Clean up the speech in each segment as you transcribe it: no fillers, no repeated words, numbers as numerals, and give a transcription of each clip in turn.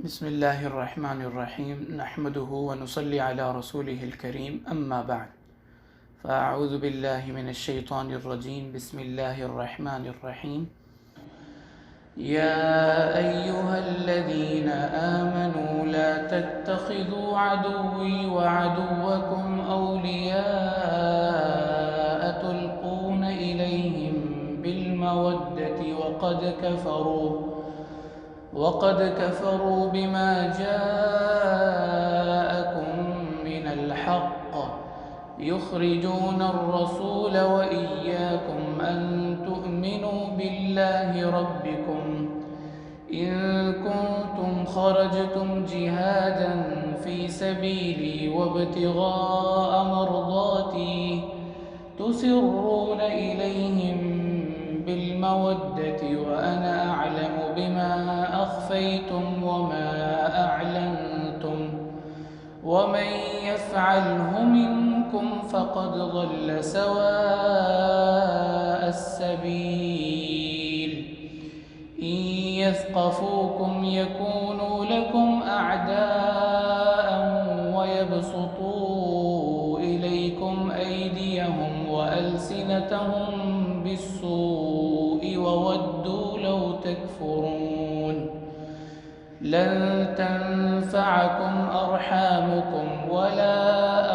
بسم اللہ الرحمن الرحیم نحمده ونصلی علی رسوله الکریم اما بعد فاعوذ باللہ من الشیطان الرجیم بسم اللہ الرحمن الرحیم یا ایہا الذین آمنوا لا تتخذوا عدوی وعدوکم اولیاء تلقون الیہم بالمودة وقد كفروا بما جاءكم من الحق يخرجون الرسول وإياكم أن تؤمنوا بالله ربكم إن كنتم خرجتم جهادا في سبيلي وابتغاء مرضاتي تسرون إليهم بالمودة وأنا أعلم بما أخفيتم وما أعلنتم ومن يفعله منكم فقد ضل سواء السبيل إن يثقفوكم يكونوا لكم أعداء ويبسطوا إليكم أيديهم وألسنتهم بالسوء وودوا لو تكفرون لن تنفعكم أرحامكم ولا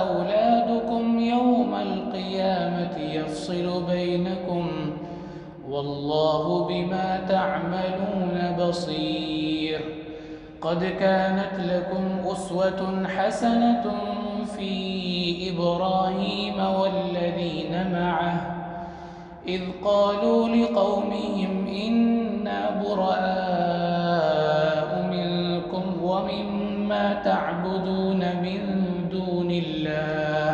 أولادكم يوم القيامة يفصل بينكم والله بما تعملون بصير قد كانت لكم أسوة حسنة في إبراهيم والذين معه إذ قالوا لقومهم إنا براء منكم ومما تعبدون من دون الله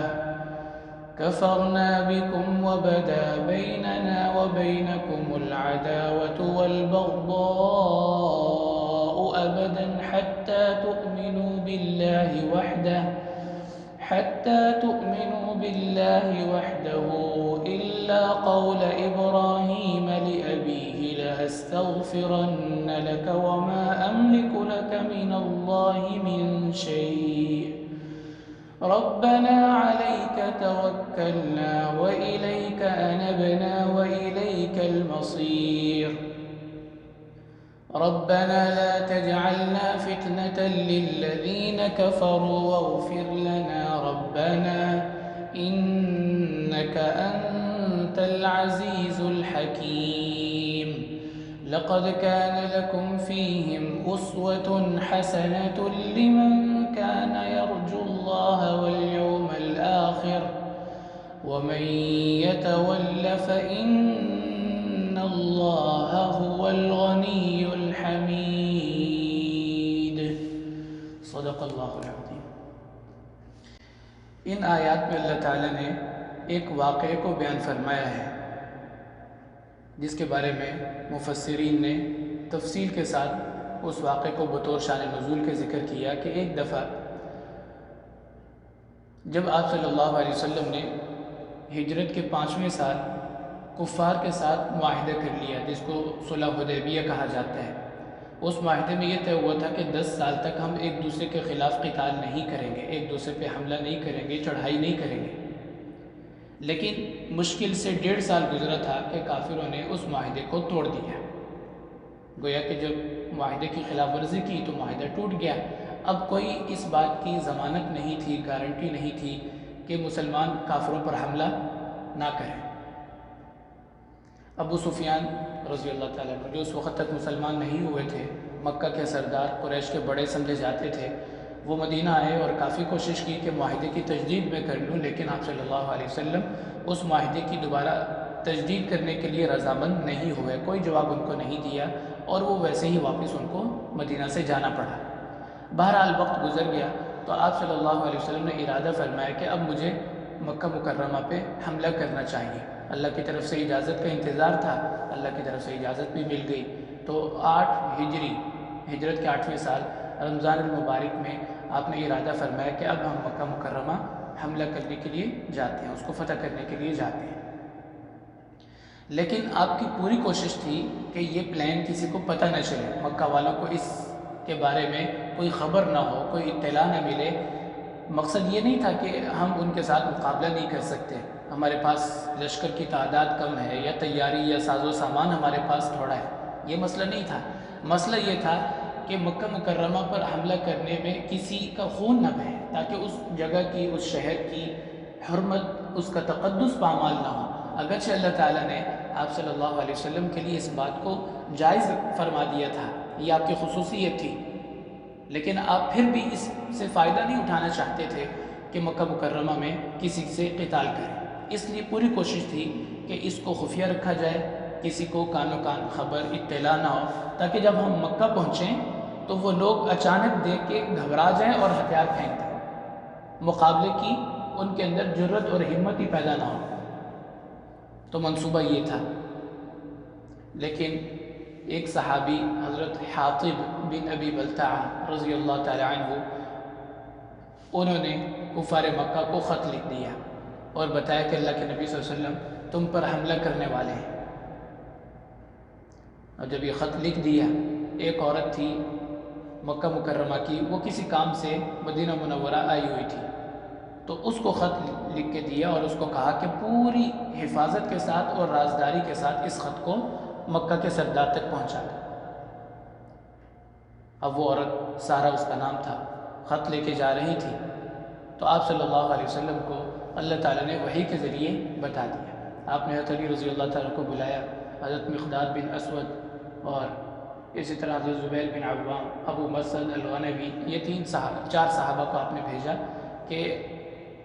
كفرنا بكم وبدا بيننا وبينكم العداوة والبغضاء أبدا حتى تؤمنوا بالله وحده إلا قول إبراهيم لأبيه لأستغفرن لك وما أملك لك من الله من شيء ربنا عليك توكلنا وإليك أنبنا وإليك المصير ربنا لا تجعلنا فتنة للذين كفروا واغفر لنا ربنا إنك أنت العزيز الحكيم لقد كان لكم فيهم أسوة حسنة لمن كان يرجو الله واليوم الآخر ومن يتول فإن الله هو الغني الحميد صدق اللہ العظیم۔ ان آیات میں اللہ تعالیٰ نے ایک واقعے کو بیان فرمایا ہے جس کے بارے میں مفسرین نے تفصیل کے ساتھ اس واقعے کو بطور شان نزول کے ذکر کیا کہ ایک دفعہ جب آپ صلی اللہ علیہ وسلم نے ہجرت کے 5ویں سال کفار کے ساتھ معاہدہ کر لیا جس کو صلح حدیبیہ کہا جاتا ہے، اس معاہدے میں یہ طے ہوا تھا کہ 10 سال تک ہم ایک دوسرے کے خلاف قتال نہیں کریں گے، ایک دوسرے پہ حملہ نہیں کریں گے، چڑھائی نہیں کریں گے۔ لیکن مشکل سے 1.5 سال گزرا تھا کہ کافروں نے اس معاہدے کو توڑ دیا، گویا کہ جب معاہدے کی خلاف ورزی کی تو معاہدہ ٹوٹ گیا۔ اب کوئی اس بات کی ضمانت نہیں تھی، گارنٹی نہیں تھی کہ مسلمان کافروں پر حملہ نہ کریں۔ ابو سفیان رضی اللہ تعالیٰ عنہ جو اس وقت تک مسلمان نہیں ہوئے تھے، مکہ کے سردار، قریش کے بڑے سمجھے جاتے تھے، وہ مدینہ آئے اور کافی کوشش کی کہ معاہدے کی تجدید میں کر لوں، لیکن آپ صلی اللہ علیہ وسلم اس معاہدے کی دوبارہ تجدید کرنے کے لیے رضامند نہیں ہوئے، کوئی جواب ان کو نہیں دیا اور وہ ویسے ہی واپس ان کو مدینہ سے جانا پڑا۔ بہرحال وقت گزر گیا تو آپ صلی اللہ علیہ وسلم نے ارادہ فرمایا کہ اب مجھے مکہ مکرمہ پہ حملہ کرنا چاہیے۔ اللہ کی طرف سے اجازت کا انتظار تھا، اللہ کی طرف سے اجازت بھی مل گئی۔ تو 8 ہجری ہجرت کے 8ویں سال رمضان المبارک میں آپ نے ارادہ فرمایا کہ اب ہم مکہ مکرمہ حملہ کرنے کے لیے جاتے ہیں، اس کو فتح کرنے کے لیے جاتے ہیں۔ لیکن آپ کی پوری کوشش تھی کہ یہ پلان کسی کو پتہ نہ چلے، مکہ والوں کو اس کے بارے میں کوئی خبر نہ ہو، کوئی اطلاع نہ ملے، مقصد یہ نہیں تھا کہ ہم ان کے ساتھ مقابلہ نہیں کر سکتے، ہمارے پاس لشکر کی تعداد کم ہے یا تیاری یا ساز و سامان ہمارے پاس تھوڑا ہے، یہ مسئلہ نہیں تھا۔ مسئلہ یہ تھا کہ مکہ مکرمہ پر حملہ کرنے میں کسی کا خون نہ بہے، تاکہ اس جگہ کی، اس شہر کی حرمت، اس کا تقدس پامال نہ ہو۔ اگرچہ اللہ تعالیٰ نے آپ صلی اللہ علیہ وسلم کے لیے اس بات کو جائز فرما دیا تھا، یہ آپ کی خصوصیت تھی، لیکن آپ پھر بھی اس سے فائدہ نہیں اٹھانا چاہتے تھے کہ مکہ مکرمہ میں کسی سے قتال کریں، اس لیے پوری کوشش تھی کہ اس کو خفیہ رکھا جائے، کسی کو کانوں کان خبر اطلاع نہ ہو، تاکہ جب ہم مکہ پہنچیں تو وہ لوگ اچانک دیکھ کے گھبرا جائیں اور ہتھیار پھینک دیں، مقابلے کی ان کے اندر جرت اور ہمت ہی پیدا نہ ہو۔ تو منصوبہ یہ تھا، لیکن ایک صحابی حضرت حاطب بن ابی بلتعہ رضی اللہ تعالی عنہ، انہوں نے کفار مکہ کو خط لکھ دیا اور بتایا کہ اللہ کے نبی صلی اللہ علیہ وسلم تم پر حملہ کرنے والے ہیں۔ اور جب یہ خط لکھ دیا، ایک عورت تھی مکہ مکرمہ کی، وہ کسی کام سے مدینہ منورہ آئی ہوئی تھی، تو اس کو خط لکھ کے دیا اور اس کو کہا کہ پوری حفاظت کے ساتھ اور رازداری کے ساتھ اس خط کو مکہ کے سردار تک پہنچا دے۔ اب وہ عورت، سارا اس کا نام تھا، خط لے کے جا رہی تھی، تو آپ صلی اللہ علیہ وسلم کو اللہ تعالیٰ نے وحی کے ذریعے بتا دیا۔ آپ نے حضرت علی رضی اللہ تعالیٰ کو بلایا، حضرت مقداد بن اسود اور اسی طرح حضرت زبیر بن عوام، ابو مسعود الغنوی، یہ چار صحابہ کو آپ نے بھیجا کہ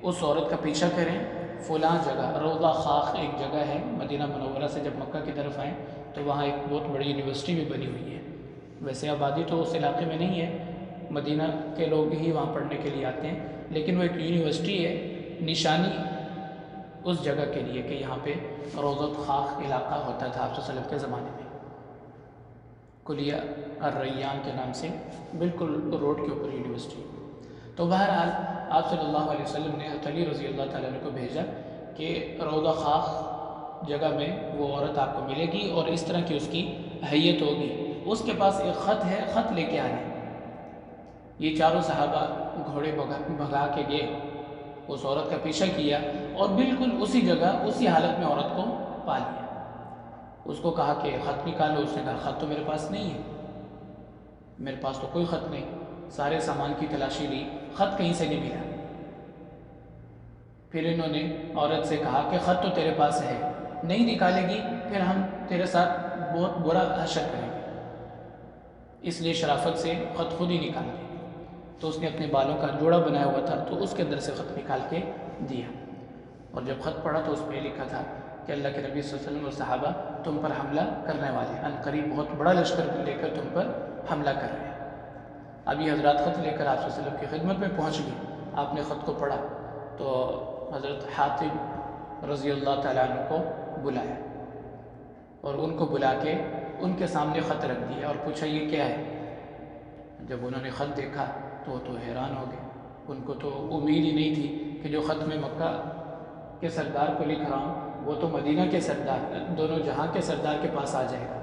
اس عورت کا پیچھا کریں، فلاں جگہ روضہ خاخ ایک جگہ ہے مدینہ منورہ سے جب مکہ کی طرف آئیں تو وہاں ایک بہت بڑی یونیورسٹی بھی بنی ہوئی ہے، ویسے آبادی تو اس علاقے میں نہیں ہے، مدینہ کے لوگ ہی وہاں پڑھنے کے لیے آتے ہیں، لیکن وہ ایک یونیورسٹی ہے، نشانی اس جگہ کے لیے کہ یہاں پہ روضۃ خاخ علاقہ ہوتا تھا آپ صلی اللہ علیہ وسلم کے زمانے میں، کلیہ الریان کے نام سے بالکل روڈ کے اوپر یونیورسٹی۔ تو بہرحال آپ صلی اللہ علیہ وسلم نے حضرت علی رضی اللہ تعالیٰ عنہ کو بھیجا کہ روضہ خاخ جگہ میں وہ عورت آپ کو ملے گی اور اس طرح کی اس کی حیت ہوگی، اس کے پاس ایک خط ہے، خط لے کے آئے۔ یہ چاروں صحابہ گھوڑے بھگا کے گئے، اس عورت کا پیچھا کیا اور بالکل اسی جگہ اسی حالت میں عورت کو پا لیا۔ اس کو کہا کہ خط نکالو، اس نے کہا خط تو میرے پاس نہیں ہے، میرے پاس تو کوئی خط نہیں، سارے سامان کی تلاشی لی، خط کہیں سے نہیں ملا۔ پھر انہوں نے عورت سے کہا کہ خط تو تیرے پاس ہے، نہیں نکالے گی پھر ہم تیرے ساتھ بہت برا حشر کریں گے، اس لیے شرافت سے خط خود ہی نکال دیا۔ تو اس نے اپنے بالوں کا جوڑا بنایا ہوا تھا تو اس کے اندر سے خط نکال کے دیا، اور جب خط پڑھا تو اس میں لکھا تھا کہ اللہ کے نبی صلی اللہ علیہ وسلم اور صحابہ تم پر حملہ کرنے والے ہیں، عنقریب بہت بڑا لشکر لے کر تم پر حملہ کر رہے ہیں۔ اب یہ حضرات خط لے کر آپ صلی اللہ علیہ وسلم کی خدمت میں پہنچ گئی، آپ نے خط کو پڑھا تو حضرت حاطب رضی اللہ تعالیٰ عنہ کو بلایا اور ان کو بلا کے ان کے سامنے خط رکھ دیا اور پوچھا یہ کیا ہے۔ جب انہوں نے خط دیکھا تو وہ تو حیران ہو گئے، ان کو تو امید ہی نہیں تھی کہ جو خط میں مکہ کے سردار کو لکھ رہا ہوں وہ تو مدینہ کے سردار، دونوں جہاں کے سردار کے پاس آ جائے گا۔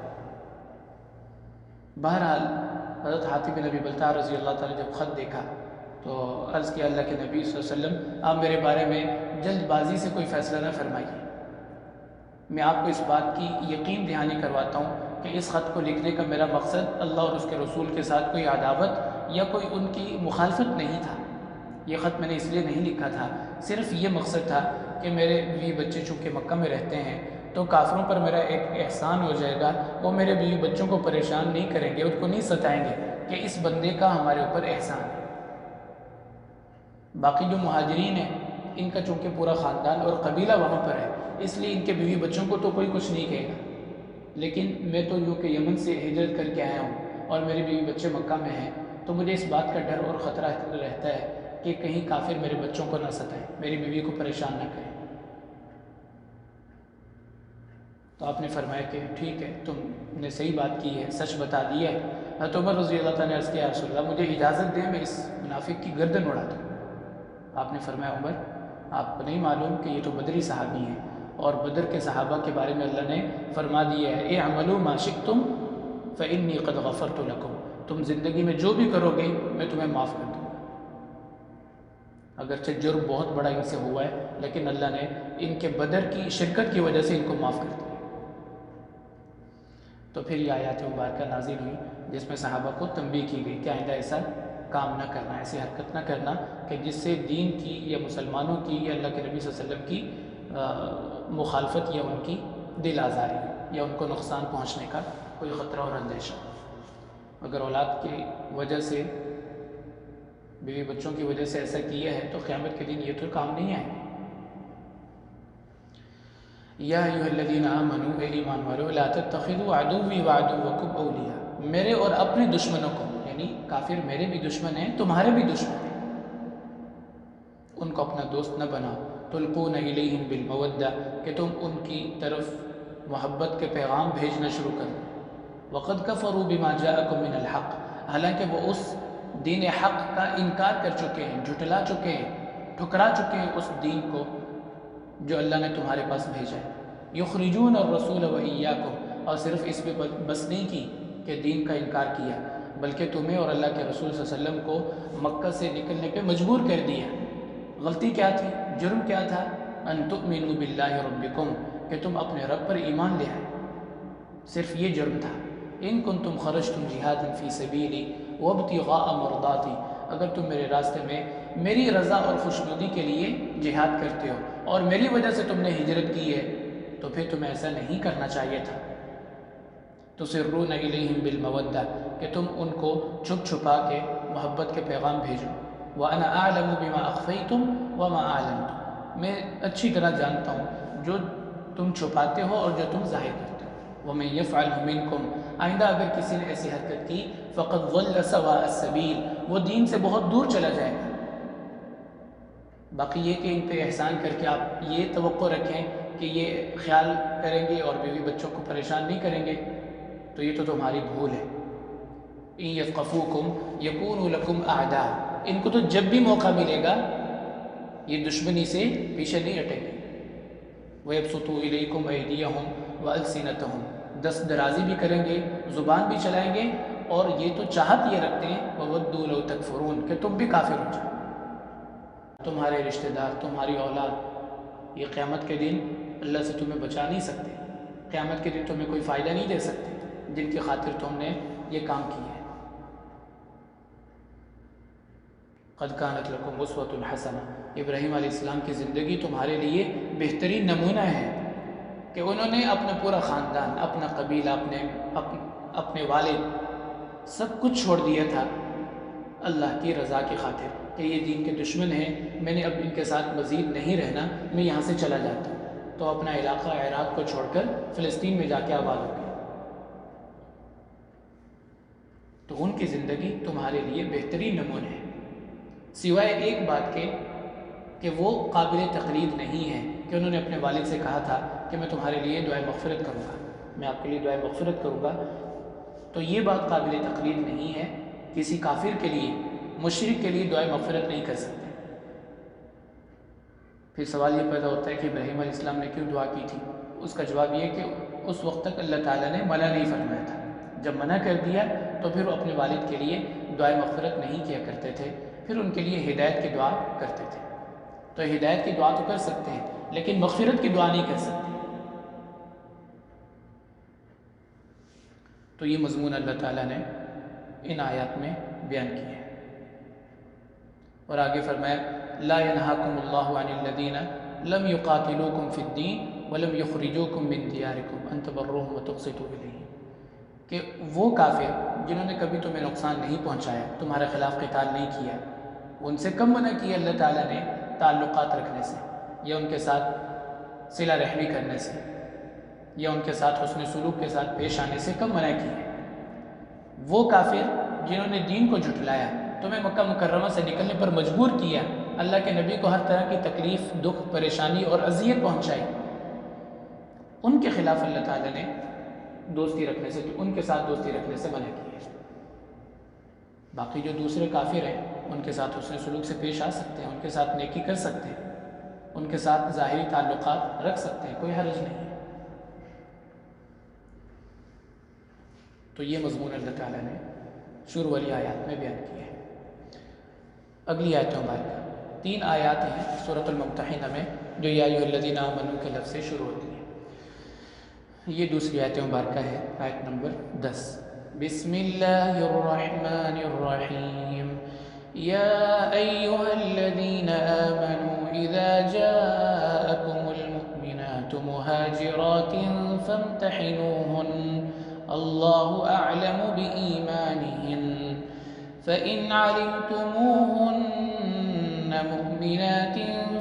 بہرحال حضرت حاطب بن ابی بلتعہ رضی اللہ تعالیٰ جب خط دیکھا تو عرض کیا اللہ کے نبی صلی اللہ علیہ وسلم آپ میرے بارے میں جلد بازی سے کوئی فیصلہ نہ فرمائیے، میں آپ کو اس بات کی یقین دہانی کرواتا ہوں کہ اس خط کو لکھنے کا میرا مقصد اللہ اور اس کے رسول کے ساتھ کوئی عداوت یا کوئی ان کی مخالفت نہیں تھا، یہ خط میں نے اس لیے نہیں لکھا تھا، صرف یہ مقصد تھا کہ میرے بیوی بچے چونکہ مکہ میں رہتے ہیں تو کافروں پر میرا ایک احسان ہو جائے گا، وہ میرے بیوی بچوں کو پریشان نہیں کریں گے، ان کو نہیں ستائیں گے کہ اس بندے کا ہمارے اوپر احسان ہے۔ باقی جو مہاجرین ہیں ان کا چونکہ پورا خاندان اور قبیلہ وہاں پر ہے، اس لیے ان کے بیوی بچوں کو تو کوئی کچھ نہیں کہے گا، لیکن میں تو یوں کہ یمن سے ہجرت کر کے آیا ہوں اور میرے بیوی بچے مکہ میں ہیں، تو مجھے اس بات کا ڈر اور خطرہ رہتا ہے کہ کہیں کافر میرے بچوں کو نہ ستائیں، میری بیوی کو پریشان نہ کریں۔ تو آپ نے فرمایا کہ ٹھیک ہے، تم نے صحیح بات کی ہے، سچ بتا دیا ہے۔ حضرت عمر رضی اللہ تعالیٰ نے عرض کیا رسول اللہ مجھے اجازت دیں میں اس منافق کی گردن اڑا دوں۔ آپ نے فرمایا عمر آپ کو نہیں معلوم کہ یہ تو بدری صحابی ہیں، اور بدر کے صحابہ کے بارے میں اللہ نے فرما دیا ہے اعملوا ما شئتم فإنی قد غفرت لکم، تم زندگی میں جو بھی کرو گے میں تمہیں معاف کر دوں گا۔ اگرچہ جرم بہت بڑا ان سے ہوا ہے، لیکن اللہ نے ان کے بدر کی شرکت کی وجہ سے ان کو معاف کر دیا۔ تو پھر یہ آیات مبارکہ نازل ہوئی جس میں صحابہ کو تنبیہ کی گئی کہ آئندہ ایسا کام نہ کرنا، ایسی حرکت نہ کرنا کہ جس سے دین کی یا مسلمانوں کی یا اللہ کے نبی صلی اللہ علیہ وسلم کی مخالفت یا ان کی دل آزاری یا ان کو نقصان پہنچنے کا کوئی خطرہ اور اندیشہ۔ اگر اولاد کی وجہ سے، بیوی بچوں کی وجہ سے ایسا کیا ہے تو قیامت کے دن یہ تو کام نہیں آئے۔ یا ایھا الذین آمنوا، اے ایمان والو، لا تتخذوا عدوی وعدوکم اولیاء، میرے اور اپنے دشمنوں کو، یعنی کافر میرے بھی دشمن ہیں تمہارے بھی دشمن ہیں، ان کو اپنا دوست نہ بناؤ۔ تلقون الیہم بالمودہ، کہ تم ان کی طرف محبت کے پیغام بھیجنا شروع کر دو۔ وقد کفروا بما جاءکم من الحق، حالانکہ وہ اس دین حق کا انکار کر چکے ہیں، جھٹلا چکے ہیں، ٹھکرا چکے ہیں اس دین کو جو اللہ نے تمہارے پاس بھیجا ہے۔ یخرجون الرسول وایاکم، اور صرف اس پہ بس نہیں کی کہ دین کا انکار کیا، بلکہ تمہیں اور اللہ کے رسول صلی اللہ علیہ وسلم کو مکہ سے نکلنے پہ مجبور کر دیا۔ غلطی کیا تھی؟ جرم کیا تھا؟ ان تؤمنوا باللہ ربکم، کہ تم اپنے رب پر ایمان لے آئے، صرف یہ جرم تھا۔ ان کنتم خرجتم جہادا فی سبیلی وابتغاء مرضاتی، اگر تم میرے راستے میں میری رضا اور خوشنودی کے لیے جہاد کرتے ہو اور میری وجہ سے تم نے ہجرت کی ہے تو پھر تمہیں ایسا نہیں کرنا چاہیے تھا۔ تسرون الیہم بالمودہ، کہ تم ان کو چھپ چھپا کے محبت کے پیغام بھیجو۔ وَأَنَا أَعْلَمُ بِمَا أَخْفَيْتُمْ وَمَا أَعْلَنْتُمْ، میں اچھی طرح جانتا ہوں جو تم چھپاتے ہو اور جو تم ظاہر کرتے ہو۔ وَمَن يَفْعَلْهُ مِنْكُمْ، آئندہ اگر کسی نے ایسی حرکت کی، فَقَدْ ضَلَّ سَوَاءَ السَّبِيلِ، وہ دین سے بہت دور چلا جائے گا۔ باقی یہ کہ ان پہ احسان کر کے آپ یہ توقع رکھیں کہ یہ خیال کریں گے اور بیوی بچوں کو پریشان نہیں کریں گے، تو یہ تو تمہاری بھول ہے۔ إِن يَثْقَفُوكُمْ يَكُونُوا لَكُمْ أَعْدَاءَ، ان کو تو جب بھی موقع ملے گا یہ دشمنی سے پیچھے نہیں ہٹیں گے۔ وَيَبْسُطُوا إِلَيْكُمْ أَيْدِيَهُمْ وَأَلْسِنَتَهُمْ، دست درازی بھی کریں گے، زبان بھی چلائیں گے، اور یہ تو چاہت یہ رکھتے ہیں وَوَدُّوا لَوْ تَكْفُرُونَ، کہ تم بھی کافر ہو جاؤ۔ تمہارے رشتہ دار، تمہاری اولاد یہ قیامت کے دن اللہ سے تمہیں بچا نہیں سکتے، قیامت کے دن تمہیں کوئی فائدہ نہیں دے سکتے جن کی خاطر تم نے یہ کام کیا ہے۔ قد کانت لکم اسوۃ حسنہ، ابراہیم علیہ السلام کی زندگی تمہارے لیے بہترین نمونہ ہے کہ انہوں نے اپنا پورا خاندان، اپنا قبیلہ، اپنے والد سب کچھ چھوڑ دیا تھا اللہ کی رضا کی خاطر کہ یہ دین کے دشمن ہیں، میں نے اب ان کے ساتھ مزید نہیں رہنا، میں یہاں سے چلا جاتا ہوں۔ تو اپنا علاقہ عراق کو چھوڑ کر فلسطین میں جا کے آباد ہو گئے۔ تو ان کی زندگی تمہارے لیے بہترین نمونہ ہے، سوائے ایک بات کے کہ وہ قابل تقلید نہیں ہے کہ انہوں نے اپنے والد سے کہا تھا کہ میں تمہارے لیے دعائے مغفرت کروں گا، میں آپ کے لیے دعائے مغفرت کروں گا، تو یہ بات قابل تقلید نہیں ہے۔ کسی کافر کے لیے، مشرک کے لیے دعائے مغفرت نہیں کر سکتے۔ پھر سوال یہ پیدا ہوتا ہے کہ ابراہیم علیہ السلام نے کیوں دعا کی تھی؟ اس کا جواب یہ کہ اس وقت تک اللہ تعالیٰ نے منع نہیں فرمایا تھا، جب منع کر دیا تو پھر وہ اپنے والد کے لیے دعائے مغفرت نہیں کیا کرتے تھے، پھر ان کے لیے ہدایت کی دعا کرتے تھے۔ تو ہدایت کی دعا تو کر سکتے ہیں لیکن مغفرت کی دعا نہیں کر سکتے۔ تو یہ مضمون اللہ تعالیٰ نے ان آیات میں بیان کیا ہے، اور آگے فرمایا لا ينهاكم الله عن الذين لم يقاتلوكم في الدين ولم يخرجوكم من دياركم ان تبروهم وتقسطوا اليهم، کہ وہ کافر جنہوں نے کبھی تمہیں نقصان نہیں پہنچایا، تمہارے خلاف قتال نہیں کیا، ان سے کم منع کیا اللہ تعالیٰ نے تعلقات رکھنے سے، یا ان کے ساتھ صلہ رحمی کرنے سے، یا ان کے ساتھ حسن سلوک کے ساتھ پیش آنے سے کم منع کیا۔ وہ کافر جنہوں نے دین کو جھٹلایا، تمہیں مکہ مکرمہ سے نکلنے پر مجبور کیا، اللہ کے نبی کو ہر طرح کی تکلیف، دکھ، پریشانی اور اذیت پہنچائی، ان کے خلاف اللہ تعالیٰ نے دوستی رکھنے سے، ان کے ساتھ دوستی رکھنے سے منع کیا۔ باقی جو دوسرے کافر ہیں ان کے ساتھ حسن سلوک سے پیش آ سکتے ہیں، ان کے ساتھ نیکی کر سکتے ہیں، ان کے ساتھ ظاہری تعلقات رکھ سکتے ہیں، کوئی حرج نہیں ہے۔ تو یہ مضمون اللہ تعالیٰ نے شروع والی آیات میں بیان کیا ہے۔ اگلی آیت مبارکہ 3 آیات ہیں سورۃ الممتحنہ میں جو یا ایھا الذین آمنوا کے لفظ سے شروع ہوتی ہیں۔ یہ دوسری آیت مبارکہ ہے، آیت نمبر 10۔ بسم اللہ الرحمن الرحیم یا ایھا الذین آمنوا اذا جاءکم المؤمنات مہاجرات فامتحنوہن اللہ اعلم بإیمانہن فإن علمتموهن مؤمنات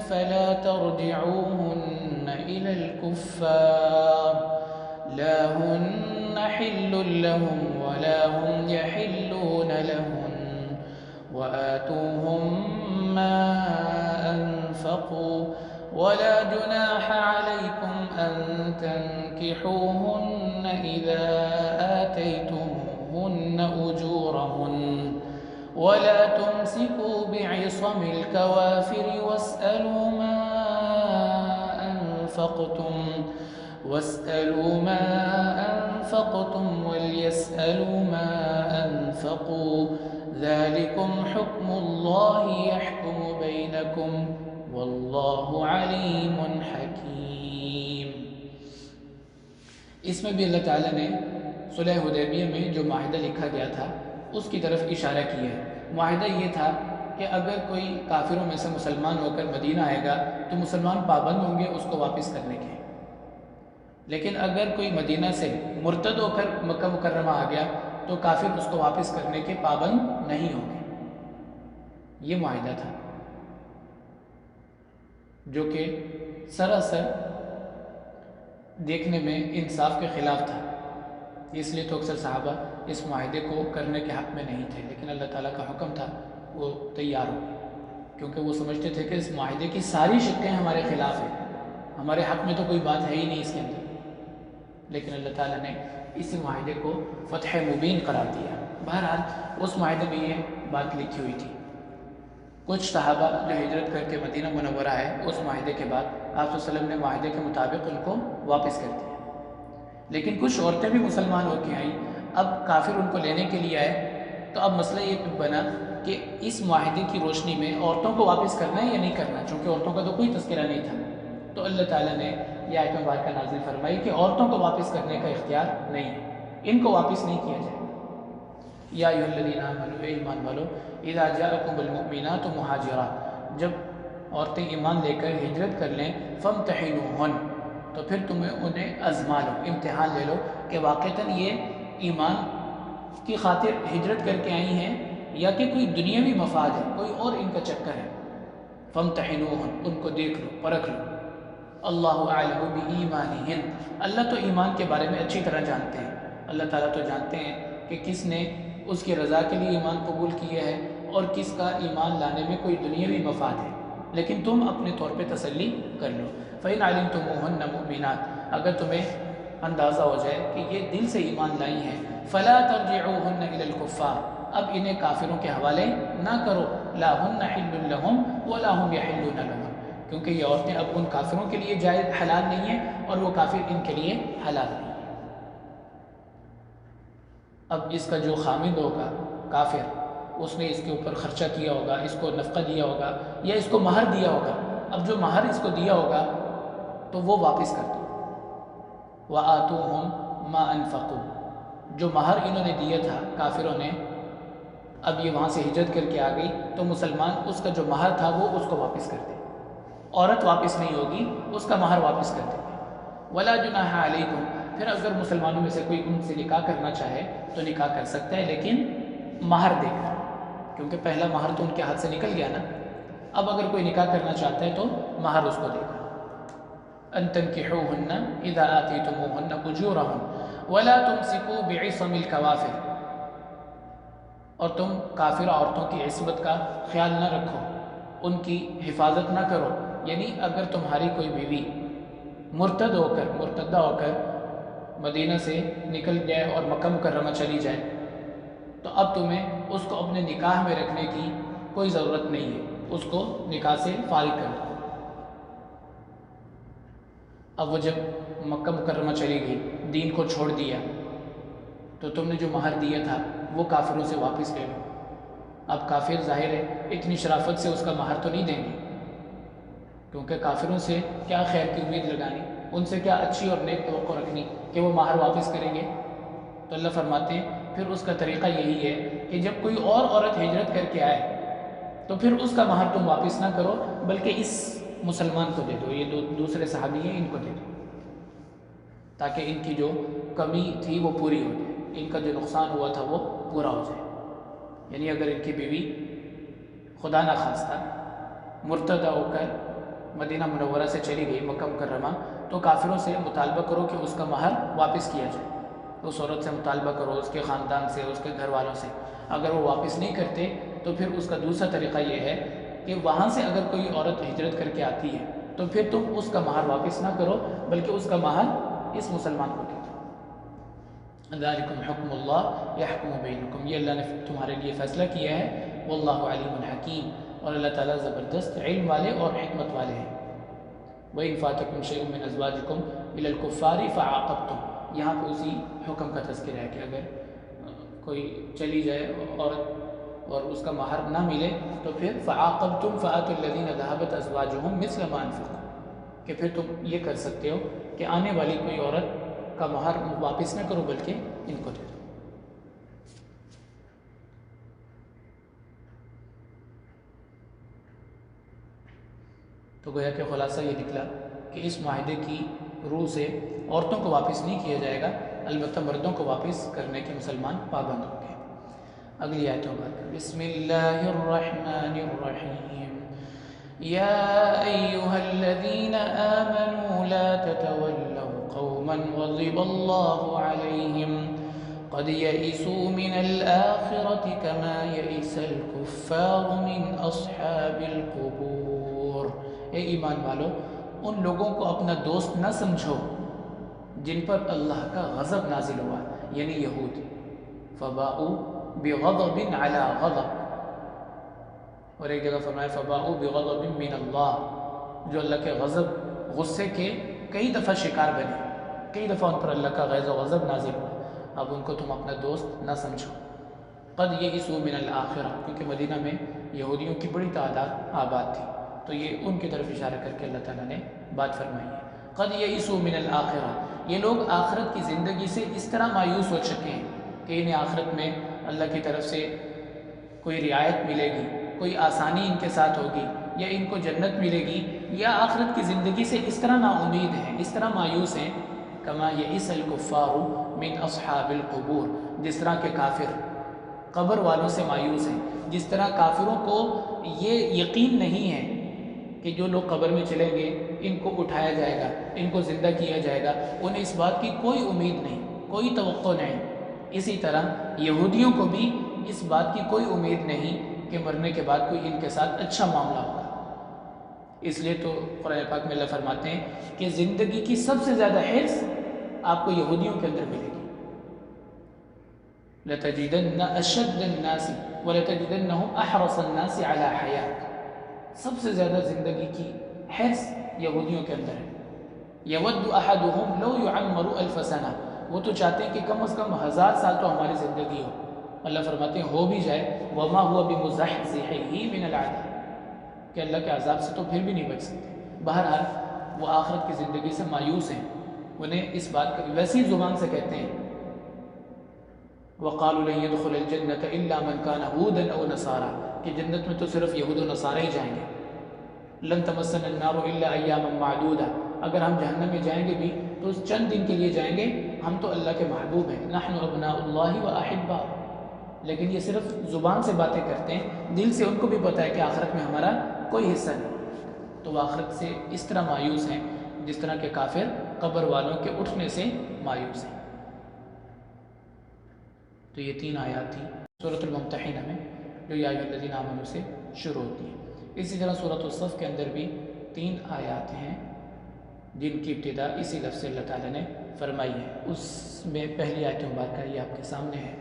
فلا ترجعوهن إلى الكفار لا هن حل لهم ولا هم يحلون لهن وآتوهم ما أنفقوا ولا جناح عليكم أن تنكحوهن إذا آتيتموهن أجورهن ولا تمسكوا بعصم الكوافر واسألوا ما أنفقتم وليسألوا ما أنفقوا ذلكم حكم الله يحكم بينكم والله عليم حكيم۔ اس میں بھی اللہ تعالیٰ نے صلح حدیبیہ میں جو معاہدہ لکھا گیا تھا اس کی طرف اشارہ کیا ہے۔ معاہدہ یہ تھا کہ اگر کوئی کافروں میں سے مسلمان ہو کر مدینہ آئے گا تو مسلمان پابند ہوں گے اس کو واپس کرنے کے، لیکن اگر کوئی مدینہ سے مرتد ہو کر مکہ مکرمہ آ گیا تو کافر اس کو واپس کرنے کے پابند نہیں ہوں گے۔ یہ معاہدہ تھا جو کہ سراسر دیکھنے میں انصاف کے خلاف تھا، اس لیے تو اکثر صحابہ اس معاہدے کو کرنے کے حق میں نہیں تھے، لیکن اللہ تعالیٰ کا حکم تھا وہ تیار ہو گئے، کیونکہ وہ سمجھتے تھے کہ اس معاہدے کی ساری شقیں ہمارے خلاف ہیں، ہمارے حق میں تو کوئی بات ہے ہی نہیں اس کے اندر، لیکن اللہ تعالیٰ نے اسی معاہدے کو فتح مبین قرار دیا۔ بہرحال اس معاہدے میں یہ بات لکھی ہوئی تھی۔ کچھ صحابہ جو ہجرت کر کے مدینہ منورہ آئے اس معاہدے کے بعد آپ صلی اللہ علیہ وسلم نے معاہدے کے مطابق ان کو واپس کر دیا، لیکن کچھ عورتیں بھی مسلمان ہو کے آئیں، اب کافر ان کو لینے کے لیے آئے، تو اب مسئلہ یہ بنا کہ اس معاہدے کی روشنی میں عورتوں کو واپس کرنا ہے یا نہیں کرنا، چونکہ عورتوں کا تو کوئی تذکرہ نہیں تھا، تو اللہ تعالیٰ نے یہ آیت مبارکہ نازل فرمائی کہ عورتوں کو واپس کرنے کا اختیار نہیں ہے، ان کو واپس نہیں کیا جائے۔ یا ایھا الذین آمنوا، اے ایمان والو، اذا جاءکم المؤمنات مہاجرات، جب عورتیں ایمان لے کر ہجرت کر لیں، فامتحنوہن، تو پھر تمہیں انہیں آزما لو، امتحان لے لو کہ واقعتاً یہ ایمان کی خاطر ہجرت کر کے آئی ہیں یا کہ کوئی دنیاوی مفاد ہے، کوئی اور ان کا چکر ہے۔ فامتحنوہن، ان کو دیکھ لو، پرکھ لو۔ اللہ اعلم بایمانہن، اللہ تو ایمان کے بارے میں اچھی طرح جانتے ہیں، اللہ تعالیٰ تو جانتے ہیں کہ کس نے اس کی رضا کے لیے ایمان قبول کیا ہے اور کس کا ایمان لانے میں کوئی دنیاوی مفاد ہے، لیکن تم اپنے طور پہ تسلی کر لو۔ فَإِنْ عَلِمْتُمُوهُنَّ مُؤْمِنَاتٍ، اگر تمہیں اندازہ ہو جائے کہ یہ دل سے ایمان لائی ہیں، فَلَا تَرْجِعُوهُنَّ إِلَى الْكُفَّارِ، اب انہیں کافروں کے حوالے نہ کرو، لَا هُنَّ حِلٌّ لَهُمْ وَلَا هُمْ يَحِلُّونَ لَهُمْ، کیونکہ یہ عورتیں اب ان کافروں کے لیے جائز حلال نہیں ہیں اور وہ کافر ان کے لیے حلال نہیں ہیں۔ اب اس کا جو خامد ہوگا کافر، اس نے اس کے اوپر خرچہ کیا ہوگا، اس کو نفقہ دیا ہوگا یا اس کو مہر دیا ہوگا، اب جو مہر اس کو دیا ہوگا تو وہ واپس کر دو۔ وَآتُوهُمْ مَا أَنفَقُوا، جو مہر انہوں نے دیا تھا کافروں نے، اب یہ وہاں سے ہجرت کر کے آ گئی تو مسلمان اس کا جو مہر تھا وہ اس کو واپس کر دے، عورت واپس نہیں ہوگی، اس کا مہر واپس کر دے۔ وَلَا جُنَاحَ عَلَيْكُمْ، پھر اگر مسلمانوں میں سے کوئی ان سے نکاح کرنا چاہے تو نکاح کر سکتا ہے، لیکن مہر دے کر، کیونکہ پہلا مہر تو ان کے ہاتھ سے نکل گیا نا، اب اگر کوئی نکاح کرنا چاہتا ہے تو مہر اس کو دے گا۔ أَن تَنْكِحُوهُنَّ إِذَا آتَيْتُمُوهُنَّ أُجُورَهُنَّ وَلَا تُمْسِكُوا بِعِصَمِ الْكَوَافِرِ، اور تم کافر عورتوں کی عصمت کا خیال نہ رکھو، ان کی حفاظت نہ کرو، یعنی اگر تمہاری کوئی بیوی مرتدہ ہو کر مدینہ سے نکل جائے اور مکہ مکرمہ چلی جائے تو اب تمہیں اس کو اپنے نکاح میں رکھنے کی کوئی ضرورت نہیں ہے، اس کو نکاح سے فارغ کر دو۔ اب وہ جب مکہ مکرمہ چلی گئی، دین کو چھوڑ دیا، تو تم نے جو مہر دیا تھا وہ کافروں سے واپس لے لو۔ اب کافر ظاہر ہے اتنی شرافت سے اس کا مہر تو نہیں دیں گے، کیونکہ کافروں سے کیا خیر کی امید لگانی، ان سے کیا اچھی اور نیک توقع رکھنی کہ وہ مہر واپس کریں گے۔ تو اللہ فرماتے ہیں پھر اس کا طریقہ یہی ہے کہ جب کوئی اور عورت ہجرت کر کے آئے تو پھر اس کا مہر تم واپس نہ کرو، بلکہ اس مسلمان کو دے دو، یہ دوسرے صحابی ہیں، ان کو دے دو، تاکہ ان کی جو کمی تھی وہ پوری ہو جائے، ان کا جو نقصان ہوا تھا وہ پورا ہو جائے۔ یعنی اگر ان کی بیوی خدا نخواستہ مرتدہ ہو کر مدینہ منورہ سے چلی گئی مکہ مکرمہ، تو کافروں سے مطالبہ کرو کہ اس کا مہر واپس کیا جائے، اس عورت سے مطالبہ کرو، اس کے خاندان سے، اس کے گھر والوں سے۔ اگر وہ واپس نہیں کرتے تو پھر اس کا دوسرا طریقہ یہ ہے کہ وہاں سے اگر کوئی عورت ہجرت کر کے آتی ہے تو پھر تم اس کا مہر واپس نہ کرو، بلکہ اس کا مہر اس مسلمان کو دے دو۔ ذالکم حکم اللہ یحکم بینکم، یہ اللہ نے تمہارے لیے فیصلہ کیا ہے، واللہ علیم حکیم، اور اللہ تعالیٰ زبردست علم والے اور حکمت والے ہیں۔ وَإِنْ فَاتَكُمْ شَيْءٌ مِّنْ أَزْوَاجِكُمْ إِلَى الْكُفَّارِ فَعَاقَبْتُمْ، یہاں پہ اسی حکم کا تذکرہ ہے کہ اگر کوئی چلی جائے عورت اور اس کا مہر نہ ملے تو پھر فَعَاقَبْتُمْ فَآتُوا الَّذِينَ ذَهَبَتْ أَزْوَاجُهُمْ مِثْلَ مَا أَنفَقُوا، کہ پھر تم یہ کر سکتے ہو کہ آنے والی کوئی عورت کا مہر واپس نہ کرو بلکہ ان کو دے دو۔ تو گویا کہ خلاصہ یہ نکلا کہ اس معاہدے کی روح سے عورتوں کو واپس نہیں کیا جائے گا، البتہ مردوں کو واپس کرنے کے مسلمان پابند ہوں گے۔ اگلی آیتوں پر بسم اللہ الرحمن الرحیم یا ایہا الذین آمنوا لا تتولوا قوما غضب اللہ علیہم قد یئسوا من الآخرة كما یئس الکفار من اصحاب القبور، اے ایمان والو ان لوگوں کو اپنا دوست نہ سمجھو جن پر اللہ کا غضب نازل ہوا، یعنی یہود، فباؤوا بغضب علی غضب، اور ایک جگہ فرمایا فباؤوا بغضب من اللہ، جو اللہ کے غضب غصے کے کئی دفعہ شکار بنے، کئی دفعہ ان پر اللہ کا غیظ و غضب نازل ہوا، اب ان کو تم اپنا دوست نہ سمجھو۔ قد یئسوا من الآخرہ، کیونکہ مدینہ میں یہودیوں کی بڑی تعداد آباد تھی، تو یہ ان کی طرف اشارہ کر کے اللہ تعالیٰ نے بات فرمائی ہے۔ قد یئسوا من الآخرہ، یہ لوگ آخرت کی زندگی سے اس طرح مایوس ہو چکے ہیں کہ انہیں آخرت میں اللہ کی طرف سے کوئی رعایت ملے گی، کوئی آسانی ان کے ساتھ ہوگی، یا ان کو جنت ملے گی، یا آخرت کی زندگی سے اس طرح نا امید ہیں، اس طرح مایوس ہیں، کما یئس الکفار من اصحاب القبور، جس طرح کے کافر قبر والوں سے مایوس ہیں، جس طرح کافروں کو یہ یقین نہیں ہے کہ جو لوگ قبر میں چلیں گے ان کو اٹھایا جائے گا، ان کو زندہ کیا جائے گا، انہیں اس بات کی کوئی امید نہیں، کوئی توقع نہیں۔ اسی طرح یہودیوں کو بھی اس بات کی کوئی امید نہیں کہ مرنے کے بعد کوئی ان کے ساتھ اچھا معاملہ ہوگا۔ اس لیے تو قرآن پاک میں اللہ فرماتے ہیں کہ زندگی کی سب سے زیادہ حرص آپ کو یہودیوں کے اندر ملے گی۔ لَتَجِدَنَّ أَشَدَّ النَّاسِ وَلَتَجِدَنَّهُمْ أَحْرَصَ النَّاسِ عَلَى حَيَاةٍ، سب سے زیادہ زندگی کی حرص یہودیوں کے اندر ہے۔ یود احدہم لو یعمر الف سنہ، وہ تو چاہتے ہیں کہ کم از کم 1000 سال تو ہماری زندگی ہو۔ اللہ فرماتے ہیں ہو بھی جائے وما هو بمزحزحہ من العذاب، کہ اللہ کے عذاب سے تو پھر بھی نہیں بچ سکتے۔ بہرحال وہ آخرت کی زندگی سے مایوس ہیں، انہیں اس بات کا ویسی زبان سے کہتے ہیں وقالوا لن يدخل الجنة الا من كان هودا او نصارى، کہ جنت میں تو صرف یہود و نصارى ہی جائیں گے۔ لن تمسنا النار الا ایاما معدودہ، اگر ہم جہنم میں جائیں گے بھی تو چند دن کے لیے جائیں گے، ہم تو اللہ کے محبوب ہیں، نحن ابناء اللہ واحباء، لیکن یہ صرف زبان سے باتیں کرتے ہیں، دل سے ان کو بھی پتہ ہے کہ آخرت میں ہمارا کوئی حصہ نہیں۔ تو وہ آخرت سے اس طرح مایوس ہیں جس طرح کے کافر قبر والوں کے اٹھنے سے مایوس ہیں۔ تو یہ 3 آیات تھی سورۃ الممتحنہ میں جو یا ایھا الذین آمنوا سے شروع ہوتی ہیں۔ اسی طرح سورۃ الصف کے اندر بھی 3 آیات ہیں جن کی ابتدا اسی لفظ سے اللہ تعالیٰ نے فرمائی ہے۔ اس میں پہلی آیت مبارکہ یہ آپ کے سامنے ہے،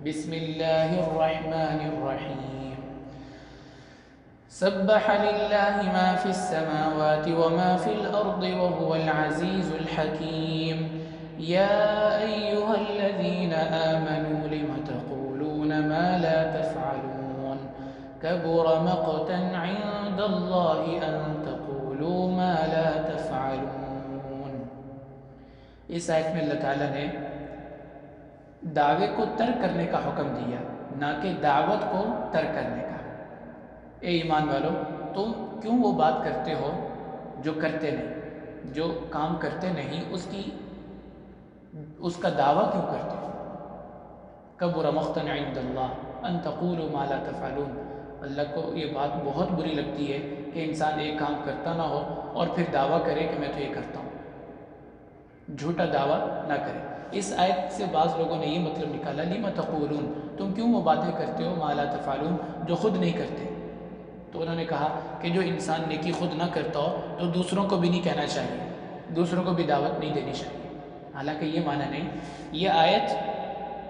بسم اللہ الرحمن الرحیم، سبح للہ ما فی السماوات وما فی الارض وهو العزیز الحکیم، یا ایہا الذین آمنوا لم تقولون ما لا تفعلون كبر مقتا عند الله أن تقولوا ما لا تفعلون. اس آیت میں اللہ تعالیٰ نے دعوے کو ترک کرنے کا حکم دیا، نہ کہ دعوت کو ترک کرنے کا. اے ایمان والو، تم کیوں وہ بات کرتے ہو جو کرتے نہیں، جو کام کرتے نہیں اس کا دعویٰ کیوں کرتے ہو؟ کبر مقتا عند اللہ ان تقولوا ما لا تفعلون. اللہ کو یہ بات بہت بری لگتی ہے کہ انسان ایک کام کرتا نہ ہو اور پھر دعویٰ کرے کہ میں تو یہ کرتا ہوں. جھوٹا دعویٰ نہ کرے. اس آیت سے بعض لوگوں نے یہ مطلب نکالا لما تقولون، تم کیوں وہ باتیں کرتے ہو ما لا تفعلون جو خود نہیں کرتے. تو انہوں نے کہا کہ جو انسان نیکی خود نہ کرتا ہو تو دوسروں کو بھی نہیں کہنا چاہیے، دوسروں کو بھی دعوت نہیں دینی چاہیے. حالانکہ یہ معنی نہیں. یہ آیت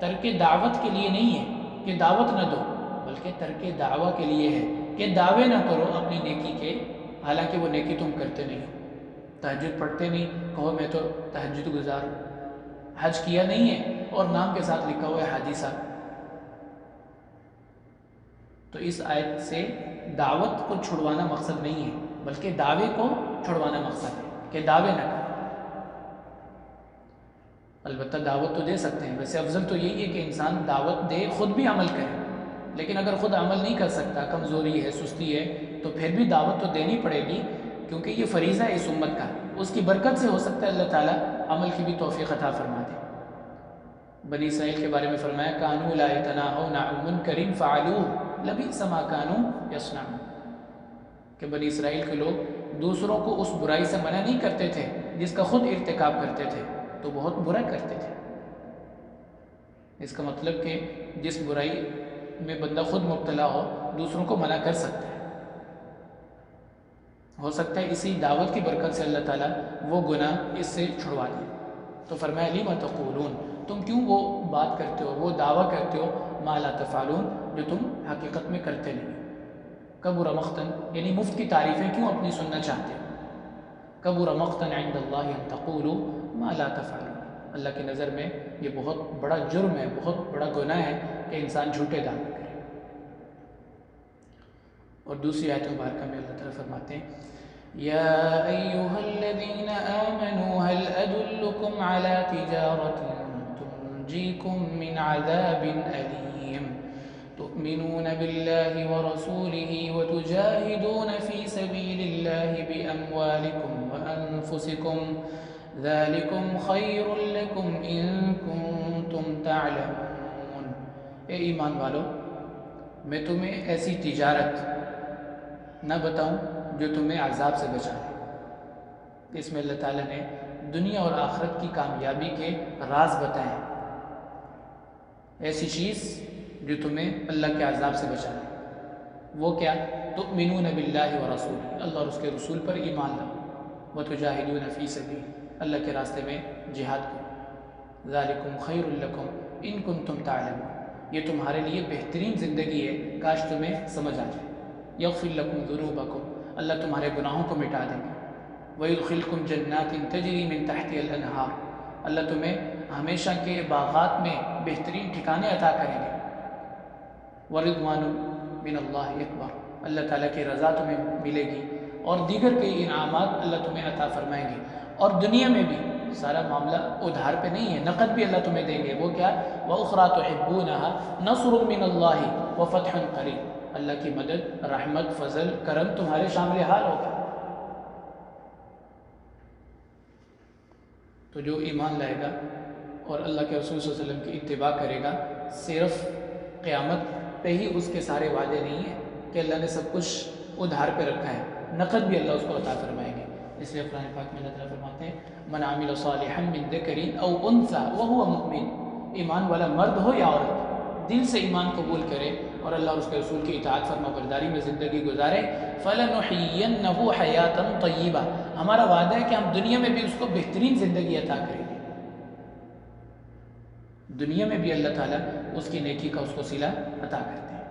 ترک دعوت کے لیے نہیں ہے کہ دعوت نہ دو، بلکہ ترک دعویٰ کے لیے ہے کہ دعوے نہ کرو اپنی نیکی کے، حالانکہ وہ نیکی تم کرتے نہیں ہو. تہجد پڑھتے نہیں، کہو میں تو تہجد گزار ہوں. حج کیا نہیں ہے اور نام کے ساتھ لکھا ہوا ہے حاجی صاحب. تو اس آیت سے دعوت کو چھڑوانا مقصد نہیں ہے، بلکہ دعوے کو چھڑوانا مقصد ہے کہ دعوے نہ کریں. البتہ دعوت تو دے سکتے ہیں، ویسے افضل تو یہی ہے کہ انسان دعوت دے، خود بھی عمل کرے. لیکن اگر خود عمل نہیں کر سکتا، کمزوری ہے، سستی ہے، تو پھر بھی دعوت تو دینی پڑے گی، کیونکہ یہ فریضہ ہے اس امت کا. اس کی برکت سے ہو سکتا ہے اللہ تعالیٰ عمل کی بھی توفیق عطا فرما دے. بنی اسرائیل کے بارے میں فرمایا کانوا لا یتناہون عن منکر فعلوہ لبئس ما کانوا یصنعون، کہ بنی اسرائیل کے لوگ دوسروں کو اس برائی سے منع نہیں کرتے تھے جس کا خود ارتکاب کرتے تھے، تو بہت برا کرتے تھے. اس کا مطلب کہ جس برائی میں بندہ خود مبتلا ہو دوسروں کو منع کر سکتا ہے. ہو سکتا ہے اسی دعوت کی برکت سے اللہ تعالیٰ وہ گناہ اس سے چھڑوا دے. تو فرمایا لما تقولون، تم کیوں وہ بات کرتے ہو، وہ دعویٰ کرتے ہو ما لا تفعلون جو تم حقیقت میں کرتے نہیں. کبر مقتا، یعنی مفت کی تعریفیں کیوں اپنی سننا چاہتے ہو. کبر مقتا عند اللہ ان تقولوا ما لا تفعلون. اللہ کی نظر میں یہ بہت بڑا جرم ہے، بہت بڑا گناہ ہے کہ انسان جھوٹے دعوے کرے. اور دوسری آیت مبارکہ میں اللہ تعالیٰ فرماتے ہیں یا ایہا الذین آمنوا هل ادلکم علی تجارت تنجیکم من عذاب علیم تؤمنون باللہ ورسولہ وتجاہدون فی سبیل اللہ باموالکم وانفسکم ذالکم خیر لکم ان کنتم تعلمون. اے ایمان والو، میں تمہیں ایسی تجارت نہ بتاؤں جو تمہیں عذاب سے بچائے. اس میں اللہ تعالیٰ نے دنیا اور آخرت کی کامیابی کے راز بتائے ہیں. ایسی چیز جو تمہیں اللہ کے عذاب سے بچائے. وہ کیا؟ تؤمنون باللہ ورسولہ، اللہ اور اس کے رسول پر ایمان لاؤ. وتجاہدون فی سبیل، اللہ کے راستے میں جہاد کرو. ذالکم خیر لکم ان کنتم تعلمون، یہ تمہارے لیے بہترین زندگی ہے، کاش تمہیں سمجھ آ جائے. یغفر لکم ذنوبکم، اللہ تمہارے گناہوں کو مٹا دیں گے. ویدخلکم جنات تجری من تحتها الانہار، اللہ تمہیں ہمیشہ کے باغات میں بہترین ٹھکانے عطا کریں گے. ورضوان من اللہ اکبر، اللہ تعالیٰ کی رضا تمہیں ملے گی اور دیگر کئی انعامات اللہ تمہیں عطا فرمائیں گے. اور دنیا میں بھی سارا معاملہ ادھار پہ نہیں ہے، نقد بھی اللہ تمہیں دیں گے. وہ کیا؟ وَأُخْرَى تُحِبُّونَهَا نَصْرٌ مِّنَ اللَّهِ وَفَتْحٌ قَرِيبٌ، اللہ کی مدد، رحمت، فضل، کرم تمہارے شامل حال ہوگا. تو جو ایمان لائے گا اور اللہ کے رسول صلی اللہ علیہ وسلم کی اتباع کرے گا، صرف قیامت پہ ہی اس کے سارے وعدے نہیں ہیں کہ اللہ نے سب کچھ ادھار پہ رکھا ہے، نقد بھی اللہ اس کو عطا فرمائیں گے. اس لیے قرآن پاک میں اللہ تعالیٰ فرماتے ہیں من عمل صالحا من ذکر او انثى وهو مؤمن، ایمان والا مرد ہو یا عورت، دل سے ایمان قبول کرے اور اللہ اور اس کے رسول کی اطاعت فرما برداری میں زندگی گزارے. فَلَنُحْيِيَنَّهُ حَيَاةً طَيِّبَةً، ہمارا وعدہ ہے کہ ہم دنیا میں بھی اس کو بہترین زندگی عطا کریں گے. دنیا میں بھی اللہ تعالیٰ اس کی نیکی کا اس کو صلہ عطا کرتے ہیں.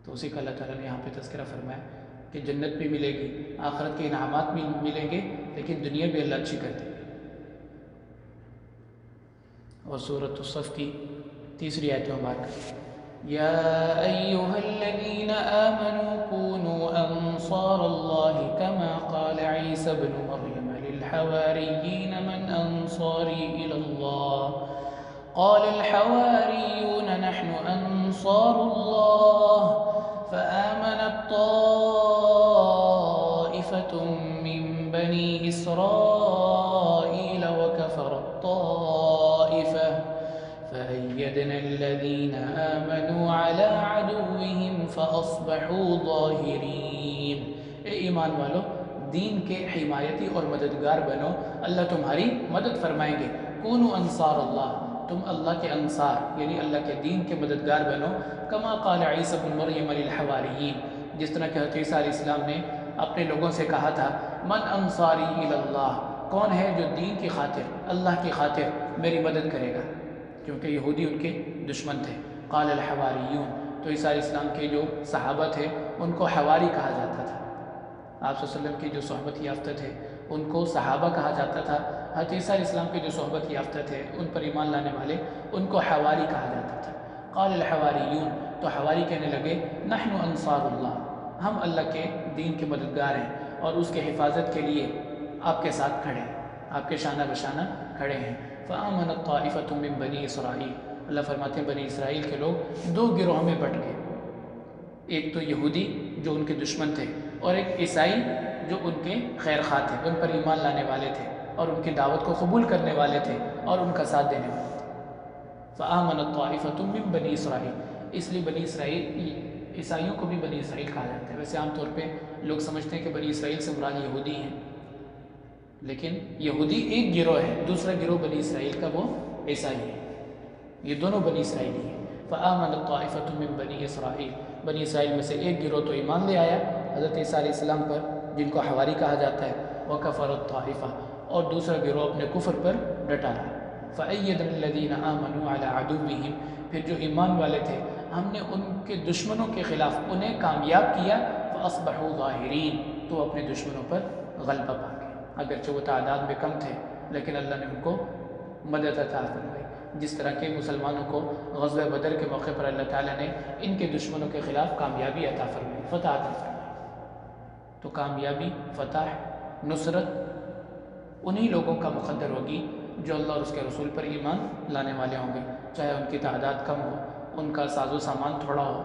تو اسی کا اللہ تعالیٰ نے یہاں پہ تذکرہ فرمایا کہ جنت بھی ملے گی، آخرت کے انعامات بھی ملیں گے، لیکن دنیا بھی اللہ اچھی کر دے گی. اور سورۃ الصف کی تیسری آیت مبارکہ، یا ایہا الذین آمنوا کونوا انصار اللہ کما قال عیسی ابن مریم للحواریین من انصاری الی اللہ قال الحواریون نحن انصار اللہ فآمنت طائفة من بنی اسرائیل وکفرت طائفة فأيدنا الذين آمنوا على عدوهم فأصبحوا ظاهرين۔ اے ایمان والو، دین کے حمایتی اور مددگار بنو، اللہ تمہاری مدد فرمائیں گے۔ کونوا انصار اللہ، تم اللہ کے انصار یعنی اللہ کے دین کے مددگار بنو، کما قال عیسی ابن مریم للحواریین، جس طرح کہ حضرت عیسیٰ علیہ السلام نے اپنے لوگوں سے کہا تھا، من انصاری الی اللہ، کون ہے جو دین کی خاطر، اللہ کی خاطر میری مدد کرے گا، کیونکہ یہودی ان کے دشمن تھے۔ قال الحواریون، تو عیسیٰ علیہ السلام کے جو صحابہ تھے ان کو حواری کہا جاتا تھا۔ آپ صلی اللہ علیہ وسلم کی جو صحبت یافتہ تھے ان کو صحابہ کہا جاتا تھا۔ حضرت عیسیٰ علیہ السلام کے جو صحبت یافتہ تھے ان پر ایمان لانے والے ان کو حواری کہا جاتا تھا۔ قال الحواریون، تو حواری کہنے لگے، نحن انصار اللہ، ہم اللہ کے دین کے مددگار ہیں اور اس کے حفاظت کے لیے آپ کے ساتھ کھڑے ہیں، آپ کے شانہ بشانہ کھڑے ہیں۔ فآمنت طائفۃ من بنی اسرائیل، اللہ فرماتے ہیں بنی اسرائیل کے لوگ دو گروہوں میں بٹ گئے، ایک تو یہودی جو ان کے دشمن تھے اور ایک عیسائی جو ان کے خیر خواہ تھے، ان پر ایمان لانے والے تھے اور ان کی دعوت کو قبول کرنے والے تھے اور ان کا ساتھ دینے والے تھے۔ فآمنت طائفۃ من بنی اسرائیل، اس لیے بنی اسرائیل، عیسائیوں کو بھی بنی اسرائیل کہا جاتا ہے۔ ویسے عام طور پہ لوگ سمجھتے ہیں کہ بنی اسرائیل سے مراد یہودی ہیں، لیکن یہودی ایک گروہ ہے، دوسرا گروہ بنی اسرائیل کا وہ عیسائی ہے، یہ دونوں بنی اسرائیلی ہیں۔ فآمنت طائفۃ من بنی اسرائیل، بنی اسرائیل میں سے ایک گروہ تو ایمان لے آیا حضرت عیسیٰ علیہ السلام پر جن کو حواری کہا جاتا ہے، وکفرت طائفہ، اور دوسرا گروہ اپنے کفر پر ڈٹا رہا۔ فأیدنا الذین آمنوا علی عدوہم، پھر جو ایمان والے تھے ہم نے ان کے دشمنوں کے خلاف انہیں کامیاب کیا، فاصبحوا ظاہرین، تو اپنے دشمنوں پر غلبہ پا گئے، اگرچہ وہ تعداد میں کم تھے لیکن اللہ نے ان کو مدد عطا فرمائی، جس طرح کہ مسلمانوں کو غزوہ بدر کے موقع پر اللہ تعالیٰ نے ان کے دشمنوں کے خلاف کامیابی عطا فرمائی، فتح عطا فرمائی۔ تو کامیابی، فتح، نصرت انہی لوگوں کا مقدر ہوگی جو اللہ اور اس کے رسول پر ایمان لانے والے ہوں گے، چاہے ان کی تعداد کم ہو، ان کا ساز و سامان تھوڑا ہو،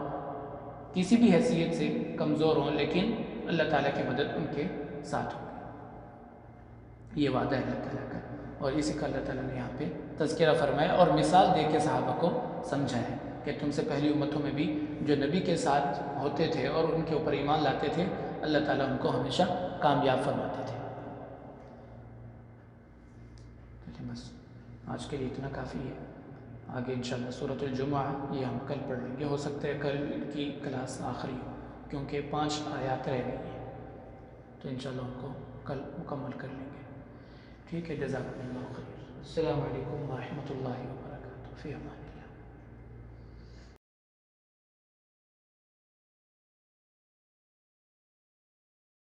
کسی بھی حیثیت سے کمزور ہوں، لیکن اللہ تعالیٰ کی مدد ان کے ساتھ ہوگی۔ یہ وعدہ ہے اللہ تعالیٰ کا، اور اسی کا اللہ تعالیٰ نے یہاں پہ تذکرہ فرمایا اور مثال دے کے صحابہ کو سمجھا ہے کہ تم سے پہلی امتوں میں بھی جو نبی کے ساتھ ہوتے تھے اور ان کے اوپر ایمان لاتے تھے، اللہ تعالیٰ ان کو ہمیشہ کامیاب فرماتے تھے۔ بس آج کے لیے اتنا کافی ہے، آگے انشاءاللہ سورۃ الجمعہ یہ ہم کل پڑھ لیں گے، ہو سکتا ہے کل کی کلاس آخری ہو کیونکہ 5 آیات رہ گئی ہیں، تو انشاءاللہ ان کو کل مکمل کر لیں گے۔ ٹھیک ہے، جزاکم اللہ خیر، السلام علیکم ورحمۃ اللہ وبرکاتہ، فی امان۔